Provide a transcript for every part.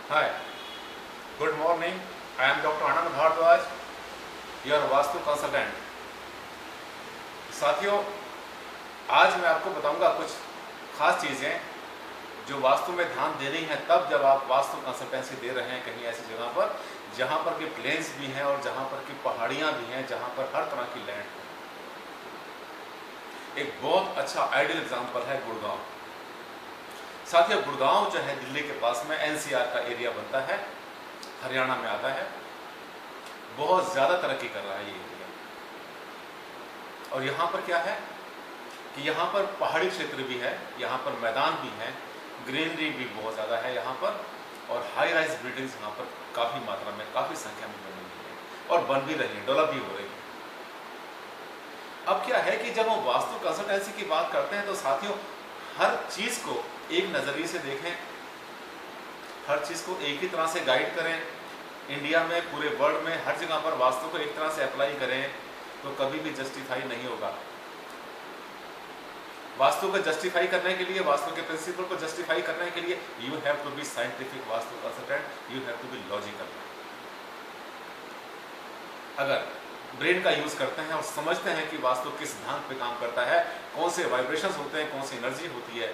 Hi, good morning. I am Dr. Anand Bhardwaj, your vastu consultant. साथियों, आज मैं आपको बताऊंगा कुछ खास चीज़ें जो वास्तु में ध्यान देनी है तब जब आप वास्तु कंसल्टेंसी दे रहे हैं कहीं ऐसी जगह पर जहां पर कि प्लेन्स भी हैं और जहां पर कि पहाड़ियां भी हैं, जहां पर हर तरह की लैंड है। एक बहुत अच्छा आइडियल एग्जाम्पल है गुड़गांव। साथियों, गुड़गांव जो है दिल्ली के पास में एनसीआर का एरिया बनता है, हरियाणा में आता है। बहुत ज़्यादा तरक्की कर रहा है ये एरिया। और यहाँ पर क्या है कि यहाँ पर पहाड़ी क्षेत्र भी है, यहाँ पर मैदान भी है, ग्रीनरी भी बहुत ज़्यादा है यहाँ पर, और हाई राइज बिल्डिंग्स यहाँ पर काफ़ी मात्रा में, काफ़ी संख्या में बन रही है और बन भी रही है, डेवलप भी हो रही है। अब क्या है कि जब हम वास्तु कंसल्टेंसी की बात करते हैं तो साथियों, हर चीज़ को एक नज़रिए से देखें, हर चीज़ को एक ही तरह से गाइड करें। इंडिया में, पूरे वर्ल्ड में हर जगह पर वास्तु को एक तरह से अप्लाई करें तो कभी भी जस्टिफाई नहीं होगा। वास्तु को जस्टिफाई करने के लिए, वास्तु के प्रिंसिपल को जस्टिफाई करने के लिए you have to be scientific vastu consultant, you have to be logical. अगर ब्रेन का यूज करते हैं और समझते हैं कि वास्तु किस सिद्धांत पे काम करता है, कौन से वाइब्रेशंस होते हैं, कौन सी एनर्जी होती है,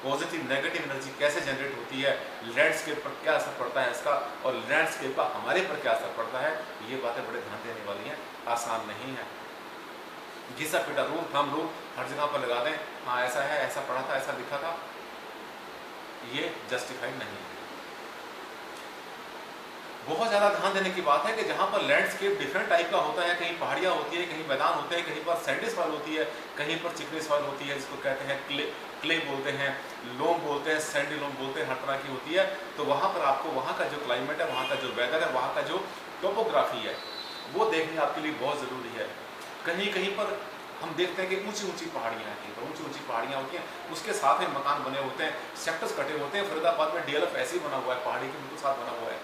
पॉजिटिव नेगेटिव एनर्जी कैसे जनरेट होती है, लैंडस्केप पर क्या असर पड़ता है इसका, और लैंडस्केप का हमारे पर क्या असर पड़ता है, ये बातें बड़े ध्यान देने वाली हैं, आसान नहीं है। घिसा पिटा रूल, थंब रूल हर जगह पर लगा दें, हाँ ऐसा है, ऐसा पढ़ा था, ऐसा लिखा था, ये जस्टिफाइड नहीं है। बहुत ज़्यादा ध्यान देने की बात है कि जहाँ पर लैंडस्केप डिफरेंट टाइप का होता है, कहीं पहाड़ियाँ होती है, कहीं मैदान होते हैं, कहीं पर सैंडी सॉइल होती है, कहीं पर चिकनी सॉइल होती है, जिसको कहते हैं क्ले बोलते हैं, लोम बोलते हैं, सैंडी लोम बोलते हैं, हर तरह की होती है। तो वहाँ पर आपको वहाँ का जो क्लाइमेट है, वहाँ का जो वेदर है, वहाँ का जो टोपोग्राफी है, वो देखनी आपके लिए बहुत ज़रूरी है। कहीं कहीं पर हम देखते हैं कि ऊंची ऊंची पहाड़ियाँ हैं, कहीं पर ऊंची ऊंची पहाड़ियाँ होती हैं, उसके साथ में मकान बने होते हैं, सेक्टर्स कटे होते हैं। फरीदाबाद में डीएलएफ ऐसे ही बना हुआ है, पहाड़ी के बिल्कुल साथ बना हुआ है।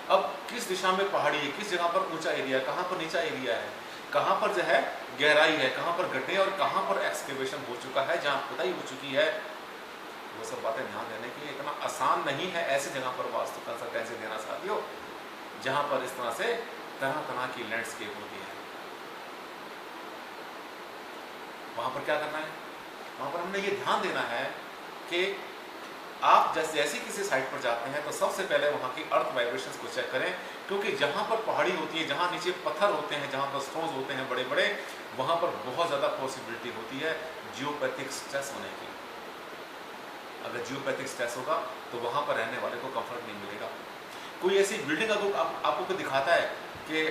अब किस दिशा में पहाड़ी है, किस जगह पर ऊंचा एरिया है, कहाँ पर नीचा एरिया है, कहाँ पर जो है गहराई है, कहाँ पर गड्ढे और कहाँ पर एक्सकेवेशन हो चुका है, जहाँ खुदाई हो चुकी है, वो सब बातें ध्यान देने के लिए इतना आसान नहीं है ऐसी जगह पर वास्तु कंसल्टेंसी देना साथियों, जहाँ पर इस तरह से तरह तरह की लैंडस्केप होती है। वहाँ पर क्या करना है, वहाँ पर हमने ये ध्यान देना है कि आप जैसे किसी साइट पर जाते हैं तो सबसे पहले वहाँ की अर्थ वाइब्रेशंस को चेक करें, क्योंकि जहाँ पर पहाड़ी होती है, जहाँ नीचे पत्थर होते हैं, जहाँ पर स्टोन्स होते हैं बड़े बड़े, वहाँ पर बहुत ज़्यादा पॉसिबिलिटी होती है जियोपैथिक स्ट्रेस होने की। अगर जियोपैथिक स्ट्रेस होगा तो वहाँ पर रहने वाले को कंफर्ट नहीं मिलेगा। कोई ऐसी बिल्डिंग आपको दिखाता है कि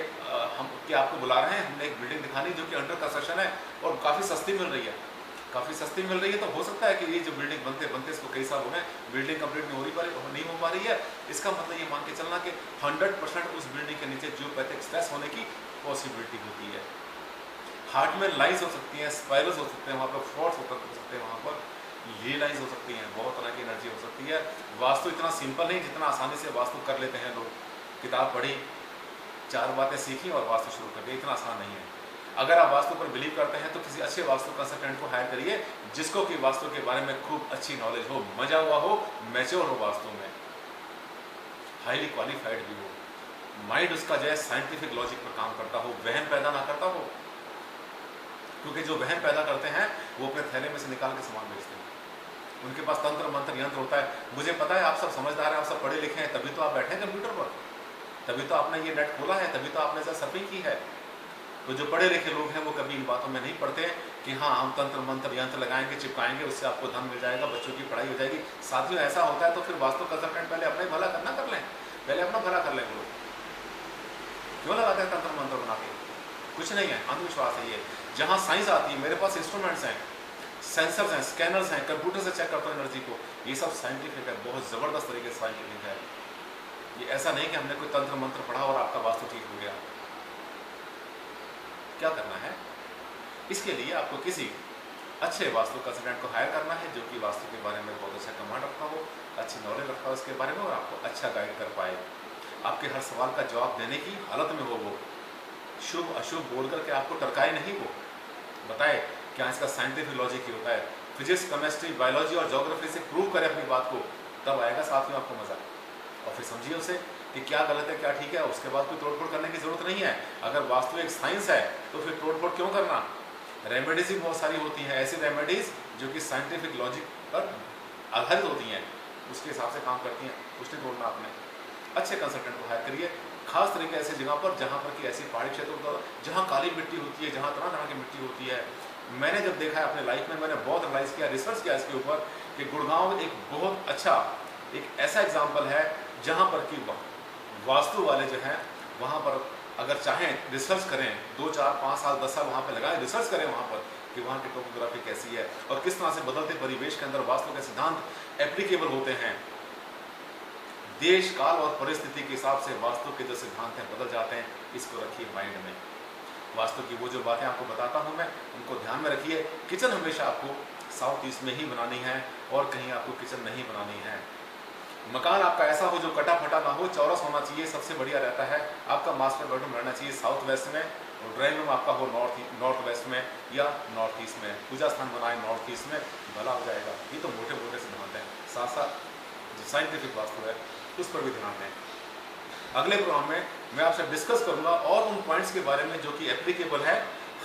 हम कि आपको बुला रहे हैं, हमने एक बिल्डिंग दिखानी जो कि अंडर कंस्ट्रक्शन है और काफ़ी सस्ती मिल रही है, काफ़ी सस्ती मिल रही है, तो हो सकता है कि ये जो बिल्डिंग बनते बनते इसको कई साल हो गए, बिल्डिंग कंप्लीट नहीं हो पा रही है। इसका मतलब ये मान के चलना कि 100% उस बिल्डिंग के नीचे जियोपैथिक स्ट्रेस होने की पॉसिबिलिटी होती है। हार्ट में लाइंस हो सकती हैं, स्पाइरल्स हो सकते हैं, वहाँ पर फ्रॉड्स हो सकते हैं, वहाँ पर ये लाइंस हो सकती हैं, बहुत तरह की एनर्जी हो सकती है। वास्तु इतना सिंपल नहीं जितना आसानी से वास्तु कर लेते हैं लोग। किताब पढ़ी, 4 बातें सीखी और वास्तु शुरू कर दी, इतना आसान नहीं है। अगर आप वास्तु पर बिलीव करते हैं तो किसी अच्छे वास्तु कंसल्टेंट को हायर करिए, जिसको कि वास्तु के बारे में खूब अच्छी नॉलेज हो, मजा हुआ हो, मैच्योर हो, वास्तु में हाईली क्वालिफाइड भी हो, माइंड उसका जो है साइंटिफिक लॉजिक पर काम करता हो, वहम पैदा ना करता हो। क्योंकि जो वहम पैदा करते हैं वो अपने थैले में से निकाल के सामान बेचते हैं, उनके पास तंत्र मंत्र यंत्र होता है। मुझे पता है आप सब समझदार हैं, आप सब पढ़े लिखे हैं, तभी तो आप बैठे हैं कंप्यूटर पर, तभी तो आपने ये नेट खोला है, तभी तो आपने ऐसा सर्फिंग की है। तो जो पढ़े लिखे लोग हैं वो कभी इन बातों में नहीं पढ़ते कि हाँ हम तंत्र मंत्र यंत्र लगाएंगे, चिपकाएंगे, उससे आपको धन मिल जाएगा, बच्चों की पढ़ाई हो जाएगी। साथियों, ऐसा होता है तो फिर वास्तु कंसल्टेंट पहले अपना भला करना कर लें, पहले अपना भला कर लें। वो क्यों लगाते हैं तंत्र मंत्र बना के? कुछ नहीं है, अंधविश्वास है ये। जहाँ साइंस आती है, मेरे पास इंस्ट्रूमेंट्स हैं, सेंसर्स हैं, स्कैनर्स हैं, कंप्यूटर से चेक करता हूँ एनर्जी को, ये सब साइंटिफिक है, बहुत ज़बरदस्त तरीके से साइंटिफिक है। ये ऐसा नहीं कि हमने कोई तंत्र मंत्र पढ़ा और आपका वास्तु ठीक हो गया। क्या करना है, इसके लिए आपको किसी अच्छे वास्तु कंसल्टेंट को हायर करना है, जो कि वास्तु के बारे में बहुत अच्छा कमांड रखता हो, अच्छी नॉलेज रखता हो इसके बारे में, और आपको अच्छा गाइड कर पाए, आपके हर सवाल का जवाब देने की हालत में हो, वो शुभ अशुभ बोल करके आपको टरकाए नहीं, वो बताए क्या इसका साइंटिफिक लॉजिक ही होता है, फिजिक्स केमिस्ट्री बायोलॉजी और ज्योग्राफी से प्रूव करे अपनी बात को, तब आएगा साथ में आपको मज़ा। और फिर समझिए उसे कि क्या गलत है क्या ठीक है, उसके बाद कोई तोड़फोड़ करने की ज़रूरत नहीं है। अगर वास्तु एक साइंस है तो फिर तोड़फोड़ क्यों करना। रेमेडीज़ भी बहुत सारी होती हैं, ऐसी रेमेडीज़ जो कि साइंटिफिक लॉजिक पर आधारित होती हैं, उसके हिसाब से काम करती हैं, कुछ नहीं तोड़ना आपने। अच्छे कंसल्टेंट को हायर करिए, खास तरीके ऐसी जगह पर जहाँ पर कि ऐसी पहाड़ी क्षेत्र होता है जहाँ काली मिट्टी होती है, जहाँ तरह तरह की मिट्टी होती है। मैंने जब देखा है अपने लाइफ में, मैंने बहुत एनालाइज किया, रिसर्च किया इसके ऊपर कि गुड़गांव एक बहुत अच्छा एक ऐसा एग्जाम्पल है जहाँ पर कि वास्तु वाले जो हैं वहाँ पर अगर चाहें रिसर्च करें, 2, 4, 5 साल 10 साल वहाँ पर लगाए रिसर्च करें वहाँ पर कि वहाँ की टोपोग्राफी कैसी है और किस तरह से बदलते परिवेश के अंदर वास्तु के सिद्धांत एप्लीकेबल होते हैं। देश काल और परिस्थिति के हिसाब से वास्तु के जो सिद्धांत हैं बदल जाते हैं। इसको रखिए माइंड में। वास्तु की वो जो बातें आपको बताता हूँ मैं, उनको ध्यान में रखिए। किचन हमेशा आपको साउथ ईस्ट में ही बनानी है और कहीं आपको किचन नहीं बनानी है। मकान आपका ऐसा हो जो कटा फटा ना हो, चौरस होना चाहिए, सबसे बढ़िया रहता है। आपका मास्टर बेडरूम रहना चाहिए साउथ वेस्ट में और ड्राइंग रूम आपका हो नॉर्थ वेस्ट में या नॉर्थ ईस्ट में। पूजा स्थान बनाए नॉर्थ ईस्ट में, भला हो जाएगा। ये तो मोटे मोटे सिद्धांत हैं, साथ साथ जो साइंटिफिक वास्तु है उस पर भी ध्यान दें। अगले प्रोग्राम में मैं आपसे डिस्कस करूंगा और उन पॉइंट्स के बारे में जो कि एप्लीकेबल है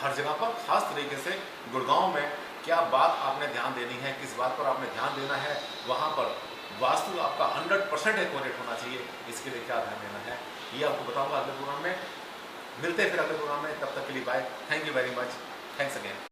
हर जगह पर, खास तरीके से गुड़गांव में क्या बात आपने ध्यान देनी है, किस बात पर आपने ध्यान देना है, वहाँ पर वास्तु आपका 100% एक्यूरेट होना चाहिए, इसके लिए क्या ध्यान देना है ये आपको बताऊंगा अगले प्रोग्राम में। मिलते हैं फिर अगले प्रोग्राम में, तब तक के लिए bye. Thank you very much, thanks again.